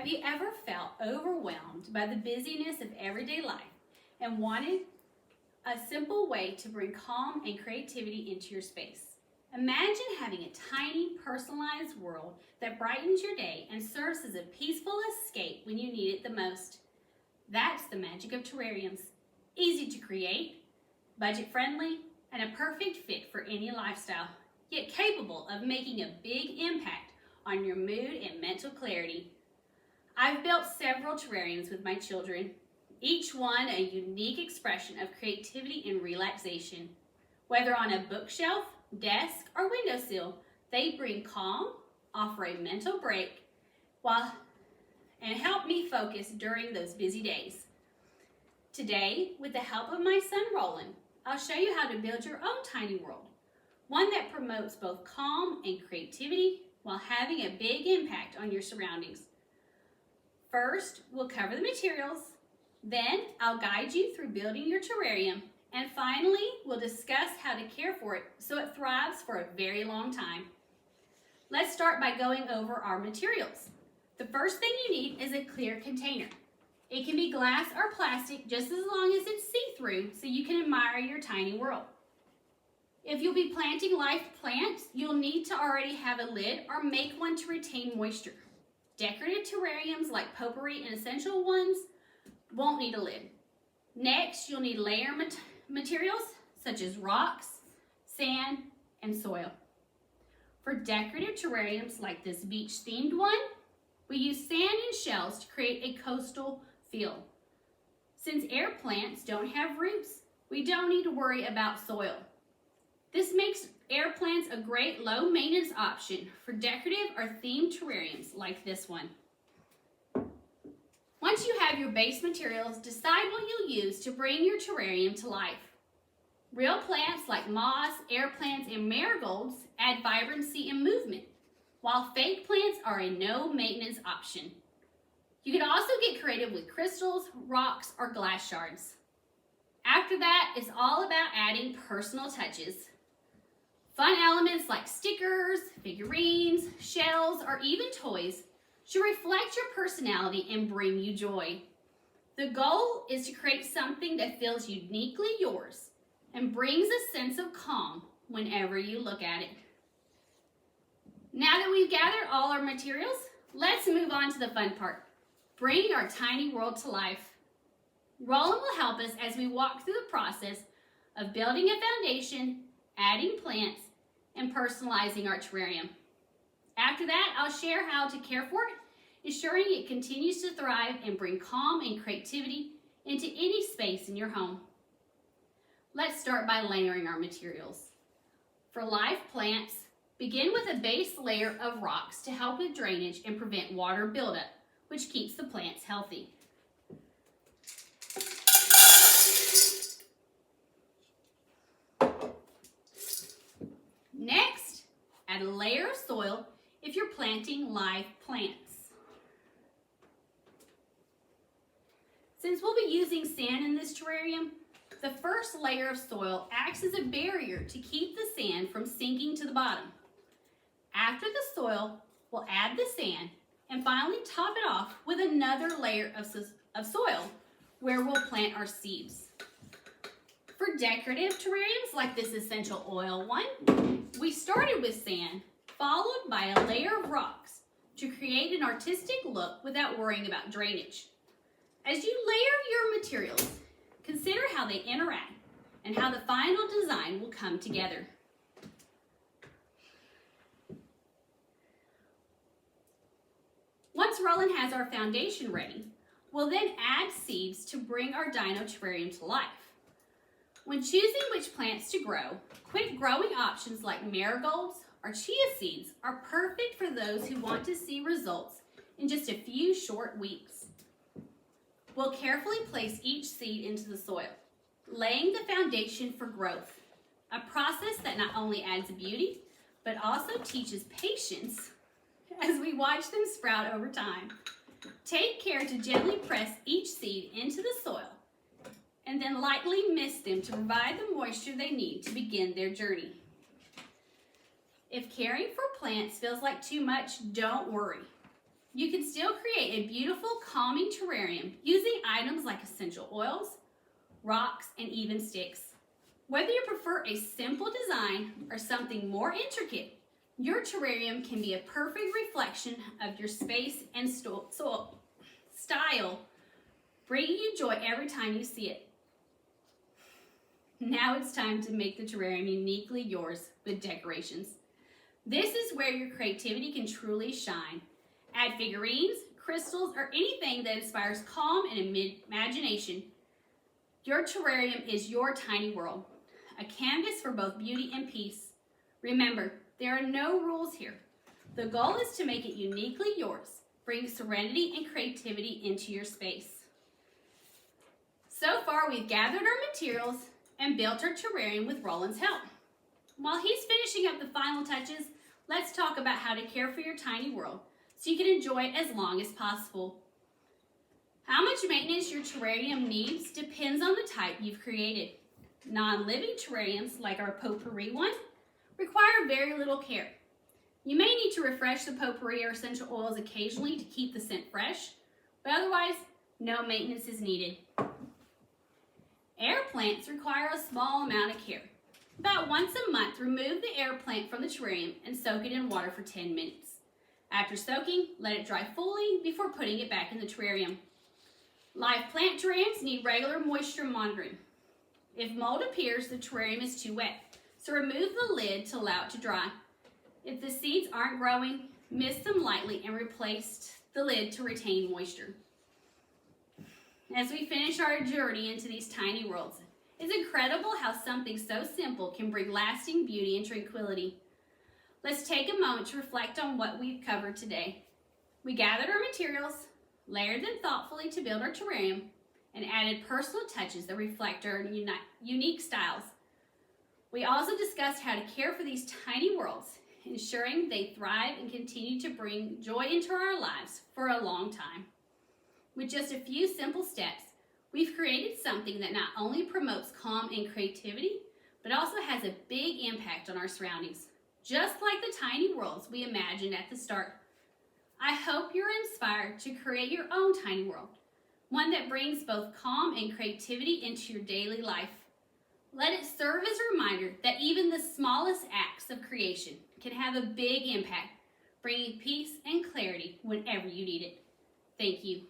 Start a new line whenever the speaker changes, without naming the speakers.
Have you ever felt overwhelmed by the busyness of everyday life and wanted a simple way to bring calm and creativity into your space? Imagine having a tiny, personalized world that brightens your day and serves as a peaceful escape when you need it the most. That's the magic of terrariums. Easy to create, budget-friendly, and a perfect fit for any lifestyle, yet capable of making a big impact on your mood and mental clarity. I've built several terrariums with my children, each one a unique expression of creativity and relaxation. Whether on a bookshelf, desk, or windowsill, they bring calm, offer a mental break, and help me focus during those busy days. Today, with the help of my son Rolen, I'll show you how to build your own tiny world, one that promotes both calm and creativity while having a big impact on your surroundings. First, we'll cover the materials, then I'll guide you through building your terrarium, and finally, we'll discuss how to care for it so it thrives for a very long time. Let's start by going over our materials. The first thing you need is a clear container. It can be glass or plastic just as long as it's see-through so you can admire your tiny world. If you'll be planting live plants, you'll need to already have a lid or make one to retain moisture. Decorative terrariums like potpourri and essential ones won't need a lid. Next, you'll need layer materials such as rocks, sand, and soil. For decorative terrariums like this beach-themed one, we use sand and shells to create a coastal feel. Since air plants don't have roots, we don't need to worry about soil. This makes air plants a great low-maintenance option for decorative or themed terrariums like this one. Once you have your base materials, decide what you'll use to bring your terrarium to life. Real plants like moss, air plants, and marigolds add vibrancy and movement, while fake plants are a no-maintenance option. You can also get creative with crystals, rocks, or glass shards. After that, it's all about adding personal touches. Fun elements like stickers, figurines, shells, or even toys should reflect your personality and bring you joy. The goal is to create something that feels uniquely yours and brings a sense of calm whenever you look at it. Now that we've gathered all our materials, let's move on to the fun part, bringing our tiny world to life. Rolen will help us as we walk through the process of building a foundation, adding plants, and personalizing our terrarium. After that, I'll share how to care for it, ensuring it continues to thrive and bring calm and creativity into any space in your home. Let's start by layering our materials. For live plants, begin with a base layer of rocks to help with drainage and prevent water buildup, which keeps the plants healthy. Next, add a layer of soil if you're planting live plants. Since we'll be using sand in this terrarium, the first layer of soil acts as a barrier to keep the sand from sinking to the bottom. After the soil, we'll add the sand and finally top it off with another layer of soil where we'll plant our seeds. For decorative terrariums like this essential oil one, we started with sand, followed by a layer of rocks to create an artistic look without worrying about drainage. As you layer your materials, consider how they interact and how the final design will come together. Once Rolen has our foundation ready, we'll then add seeds to bring our dino terrarium to life. When choosing which plants to grow, quick growing options like marigolds or chia seeds are perfect for those who want to see results in just a few short weeks. We'll carefully place each seed into the soil, laying the foundation for growth, a process that not only adds beauty, but also teaches patience as we watch them sprout over time. Take care to gently press each seed into the soil and then lightly mist them to provide the moisture they need to begin their journey. If caring for plants feels like too much, don't worry. You can still create a beautiful, calming terrarium using items like essential oils, rocks, and even sticks. Whether you prefer a simple design or something more intricate, your terrarium can be a perfect reflection of your space and style, bringing you joy every time you see it. Now it's time to make the terrarium uniquely yours with decorations. This is where your creativity can truly shine. Add figurines, crystals, or anything that inspires calm and imagination. Your terrarium is your tiny world, a canvas for both beauty and peace. Remember, there are no rules here. The goal is to make it uniquely yours, bring serenity and creativity into your space. So far, we've gathered our materials and built our terrarium with Rolen's help. While he's finishing up the final touches, let's talk about how to care for your tiny world so you can enjoy it as long as possible. How much maintenance your terrarium needs depends on the type you've created. Non-living terrariums, like our potpourri one, require very little care. You may need to refresh the potpourri or essential oils occasionally to keep the scent fresh, but otherwise, no maintenance is needed. Air plants require a small amount of care. About once a month, remove the air plant from the terrarium and soak it in water for 10 minutes. After soaking, let it dry fully before putting it back in the terrarium. Live plant terrariums need regular moisture monitoring. If mold appears, the terrarium is too wet, so remove the lid to allow it to dry. If the seeds aren't growing, mist them lightly and replace the lid to retain moisture. As we finish our journey into these tiny worlds, it's incredible how something so simple can bring lasting beauty and tranquility. Let's take a moment to reflect on what we've covered today. We gathered our materials, layered them thoughtfully to build our terrarium, and added personal touches that reflect our unique styles. We also discussed how to care for these tiny worlds, ensuring they thrive and continue to bring joy into our lives for a long time. With just a few simple steps, we've created something that not only promotes calm and creativity, but also has a big impact on our surroundings, just like the tiny worlds we imagined at the start. I hope you're inspired to create your own tiny world, one that brings both calm and creativity into your daily life. Let it serve as a reminder that even the smallest acts of creation can have a big impact, bringing peace and clarity whenever you need it. Thank you.